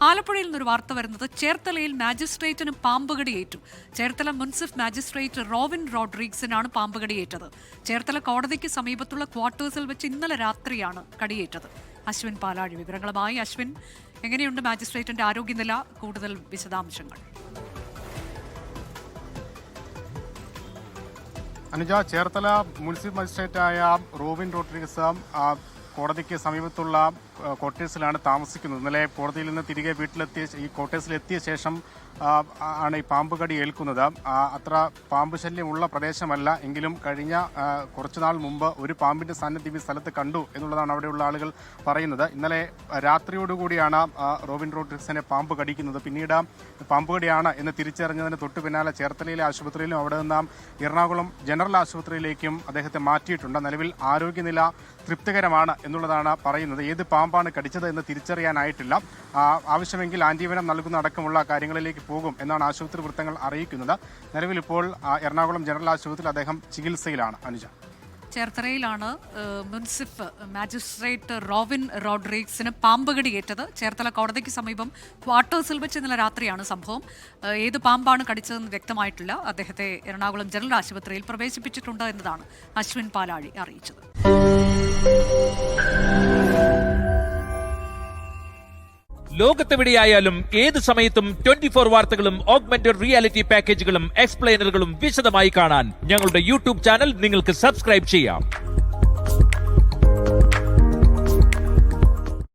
ആലപ്പുഴയിൽ നിന്നൊരു വാർത്ത വരുന്നത് ചേർത്തലയിൽ മാജിസ്ട്രേറ്റിന് പാമ്പുകടിയേറ്റു. ചേർത്തല മുൻസിഫ് മാജിസ്ട്രേറ്റ് റോവിൻ റോഡ്രിഗ്സിനാണ് പാമ്പുകടിയേറ്റത്. ചേർത്തല കോടതിക്ക് സമീപത്തുള്ള ക്വാർട്ടേഴ്സിൽ വെച്ച് ഇന്നലെ രാത്രിയാണ് കടിയേറ്റത്. അശ്വിൻ പാലാഴി വിവരങ്ങളുമായി. അശ്വിൻ, എങ്ങനെയുണ്ട് മാജിസ്ട്രേറ്റിന്റെ ആരോഗ്യനില? കൂടുതൽ വിശദാംശങ്ങൾ. അനുജ, ചേർത്തല മുനിസിപ്പൽ മജിസ്ട്രേറ്റായ റോവിൻ റോഡ്രിഗസ് കോടതിക്ക് സമീപത്തുള്ള ക്വാർട്ടേഴ്സിലാണ് താമസിക്കുന്നത്. ഇന്നലെ കോടതിയിൽ നിന്ന് തിരികെ ഈ ക്വാർട്ടേഴ്സിലെത്തിയ ശേഷം ആണ് ഈ പാമ്പ് കടി ഏൽക്കുന്നത്. അത്ര പാമ്പ് ശല്യമുള്ള പ്രദേശമല്ല എങ്കിലും കഴിഞ്ഞ കുറച്ചുനാൾ മുമ്പ് ഒരു പാമ്പിന്റെ സാന്നിധ്യം ഈ സ്ഥലത്ത് കണ്ടു എന്നുള്ളതാണ് അവിടെയുള്ള ആളുകൾ പറയുന്നത്. ഇന്നലെ രാത്രിയോടുകൂടിയാണ് റോവിൻ റോഡ്രിഗ്സിനെ പാമ്പ് കടിക്കുന്നത്. പിന്നീട് പാമ്പ് കടിയാണ് എന്ന് തിരിച്ചറിഞ്ഞതിന് തൊട്ടു പിന്നാലെ ചേർത്തലയിലെ ആശുപത്രിയിലും അവിടെ നിന്ന് എറണാകുളം ജനറൽ ആശുപത്രിയിലേക്കും അദ്ദേഹത്തെ മാറ്റിയിട്ടുണ്ട്. നിലവിൽ ആരോഗ്യനില തൃപ്തികരമാണ് എന്നുള്ളതാണ് പറയുന്നത്. ഏത് പാമ്പാണ് കടിച്ചത് എന്ന് തിരിച്ചറിയാനായിട്ടില്ല. ആവശ്യമെങ്കിൽ ആന്റിവെനം നൽകുന്ന അടക്കമുള്ള കാര്യങ്ങളിലേക്ക് പോകും എന്നാണ് ആശുപത്രി വൃത്തങ്ങൾ അറിയിക്കുന്നത്. നിലവിൽ ഇപ്പോൾ എറണാകുളം ജനറൽ ആശുപത്രിയിൽ അദ്ദേഹം ചികിത്സയിലാണ്. അനുജ, ചേർത്തലയിലാണ് മുൻസിഫ് മാജിസ്ട്രേറ്റ് റോവിൻ റോഡ്രിഗ്സിന് പാമ്പുകടിയേറ്റത്. ചേർത്തല കോടതിക്ക് സമീപം ക്വാർട്ടേഴ്സിൽ വെച്ച് ഇന്നലെ രാത്രിയാണ് സംഭവം. ഏത് പാമ്പാണ് കടിച്ചതെന്ന് വ്യക്തമായിട്ടില്ല. അദ്ദേഹത്തെ എറണാകുളം ജനറൽ ആശുപത്രിയിൽ പ്രവേശിപ്പിച്ചിട്ടുണ്ട് എന്നതാണ് അശ്വിൻ പാലാഴി അറിയിച്ചത്. ലോകത്തെവിടെയായാലും ഏത് സമയത്തും 24 വാർത്തകളും ഓഗ്മെന്റഡ് റിയാലിറ്റി പാക്കേജുകളും എക്സ്പ്ലെയിനറുകളും വിശദമായി കാണാൻ ഞങ്ങളുടെ യൂട്യൂബ് ചാനൽ നിങ്ങൾക്ക് സബ്സ്ക്രൈബ് ചെയ്യാം.